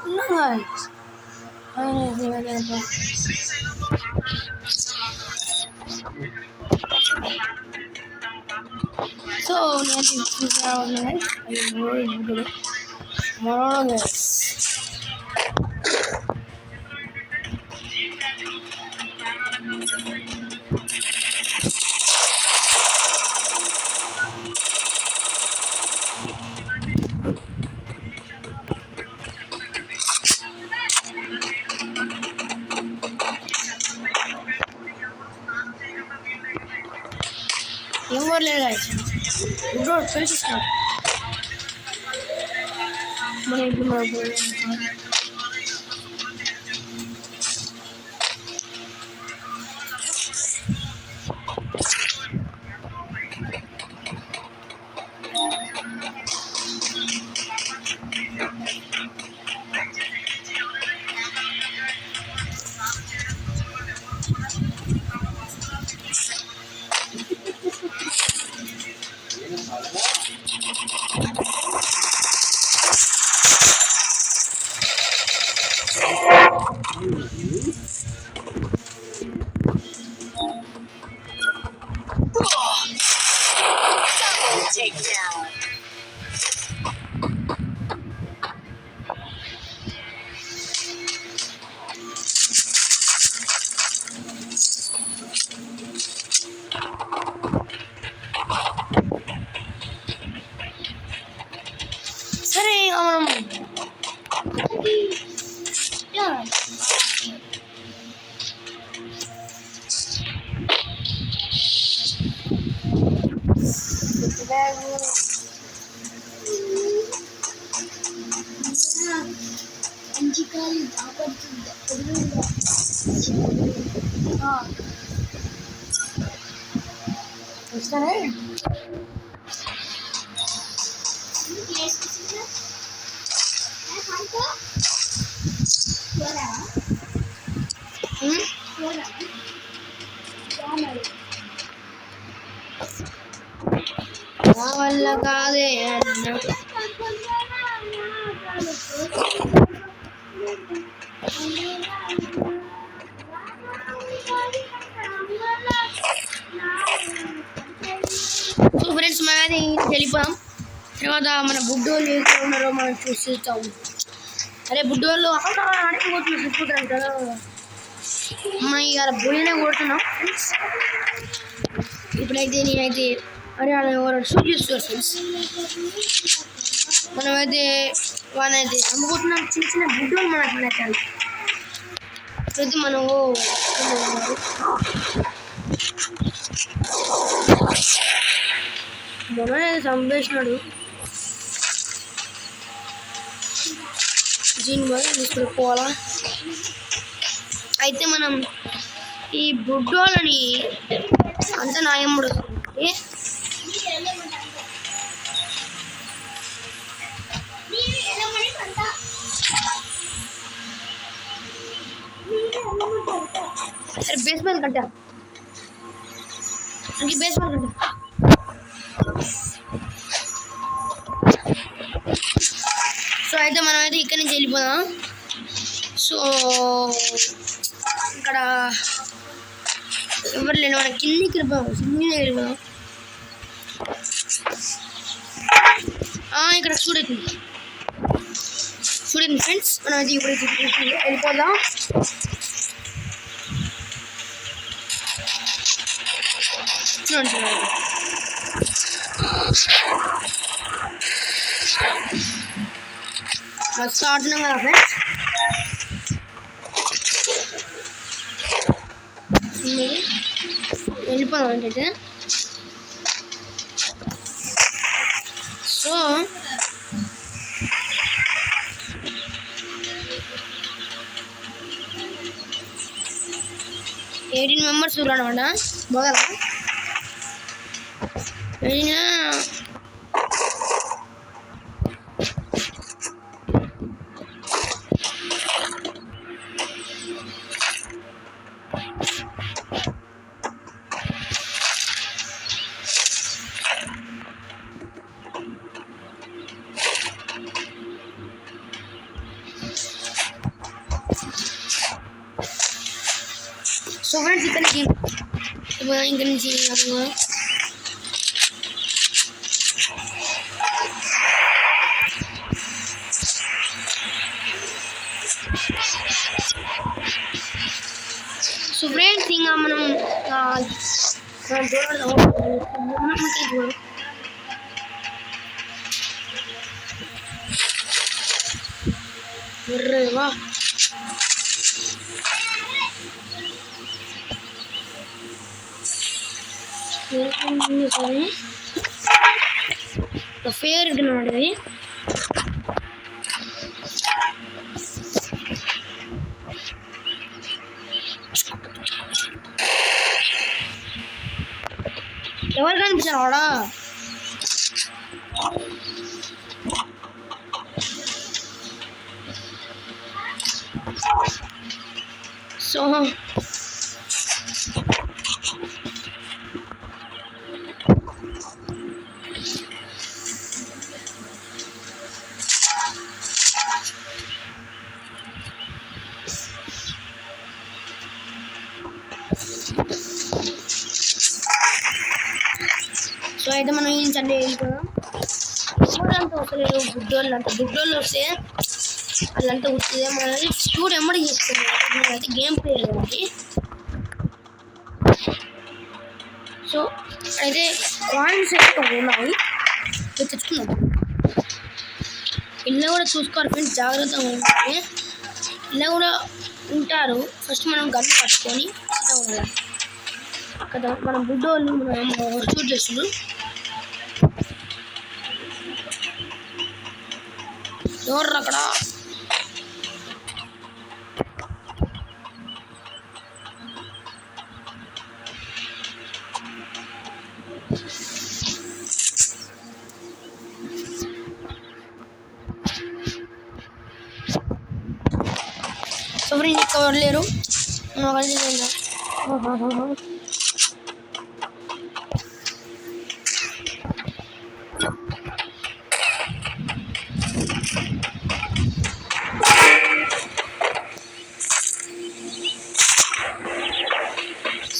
No guys. So ఏం కోరలేదు guys. Bro తెలిసిస్తా మన ఇప్పుడు Takedown. సరే మనం వస్తానే నా వల్ల కాదే సో ఫ్రెండ్స్ మనది వెళ్ళిపోయాం తర్వాత మన బుడ్డోళ్ళు ఎక్కడ ఉన్నారో మనం చూస్తాం అరే బుడ్డోళ్ళు అక్కడ ఆడిపోతున్నారు చూసుకుంటారు కదా మనం ఇవాళ బుల్లినే కొడుతున్నాం ఫ్రెండ్స్ ఇప్పుడైతే నేనైతే అరే అలా ఎవరు షూట్ చేస్తారు ఫ్రెండ్స్ మనమైతే వాళ్ళైతే అమ్ముకుంటున్నాం చిన్న చిన్న బుడ్డోళ్ళు మనకు నచ్చాలి అయితే మనం మొన్న చంపేసినాడు దీని వల్ల తీసుకుపోవాలా అయితే మనం ఈ బుడ్డోళ్ళని అంత నాయముడు అరే బేస్మెంట్ కట్టా ఇంక బేస్మెంట్ కట్టా సో అయితే మనం అయితే ఇక్కడి నుంచి వెళ్ళిపోదాం సో ఇక్కడ ఎవరు లేని మన కిందికి వెళ్ళిపోదాం కిందికి వెళ్ళిపోదాం ఇక్కడ చూడండి ఫ్రెండ్స్ మనం అయితే ఇప్పుడు వెళ్ళిపోదాం చూడండి మస్తు ఆడుతున్నాం కదా ఫ్రెండ్స్ వెళ్ళిపోదాం అంటే సో 18 మెంబర్స్ ఉన్నారన్నమాట మొదల 18 సో ఫ్రెండ్స్ ఇక్కడికి ఇంక నుంచి సో ఫ్రెండ్స్ ఇంకా మనం వా ఫేవరెట్ అనమాట ఇది. ఎవరు కనిపించారు వాడా? సో సో అయితే మనం ఏం సండే వెళ్ళిపోదాం. చూడంతా అసలు గుడ్డోళ్ళు వస్తే వాళ్ళంతా వచ్చిందే మనది స్టూడ్ ఎమ్మడి చేస్తుంది అయితే గేమ్ ప్లే లేదండి. సో అయితే కాయిన్స్ అయితే ఉన్నాయి తెచ్చుకున్నాం. ఇల్లు కూడా చూసుకోవాలి ఫ్రెండ్స్, జాగ్రత్తగా ఉండాలి. ఇల్లు కూడా ఉంటారు. ఫస్ట్ మనం గన్ను పట్టుకొని ఉండాలి కదా. మనం బుడ్డోళ్ళు మనం షూట్ చేస్తున్నాం. ఎవరు అక్కడ? ఎవరు ఇంకా లేరు.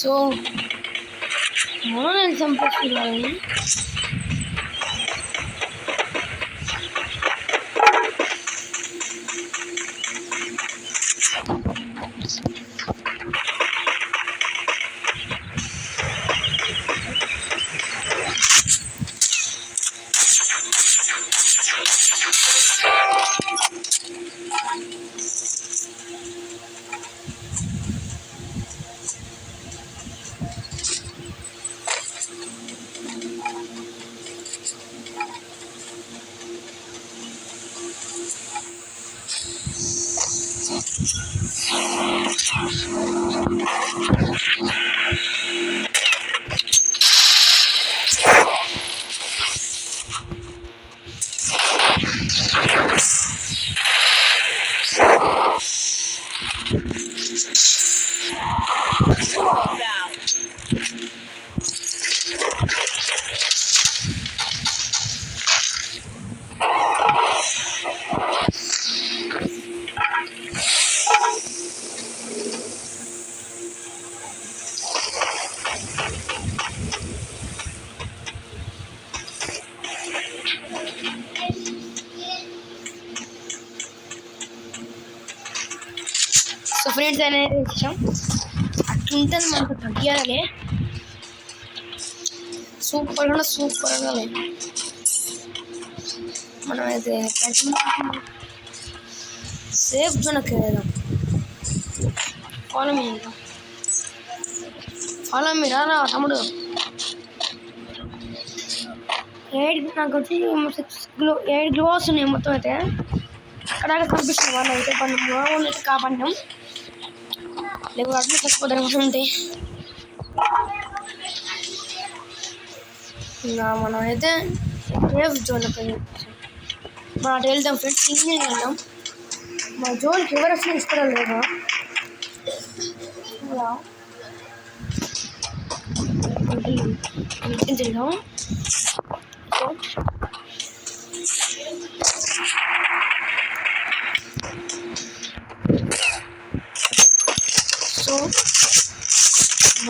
సో నేను చంపేస్తున్నాను. సో ఫ్రెండ్స్ అనేది ఇష్టం అట్లుంటుంది మనకు తగ్గాలే. సూపర్గా మనమైతే సేఫ్ జోన్కి వెళ్దాం. ఫాలో మీ రా తమ్ముడు. నాకు వచ్చి 8 గ్లోవ్స్ ఉన్నాయి మొత్తం. అయితే అక్కడ కనిపిస్తుంది వాళ్ళు అయితే వాళ్ళు అయితే కాపాడినాం. లేకపోతే అట్లా చచ్చిపోతారు ఉంటాయి. ఇంకా మనం అయితే సేఫ్ జోన్కి మనం అటు వెళ్దాం ఫ్రెండ్స్. ఇంజనీర్ వెళ్దాం. మా జోన్కి ఎవరు అసలు ఇష్టం లేదు. వెళ్దాం. సో సో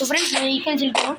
ఫ్రెండ్స్ మనం ఇక్కడ నుంచి వెళ్ళిపోయాం.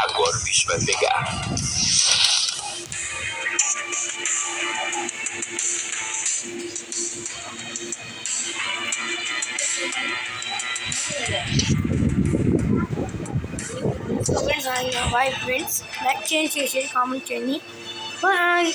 Agora o bicho vai pegar. So friends bye friends, like చేయండి, షేర్ చేయండి, కామెంట్ చేయండి. బాయ్.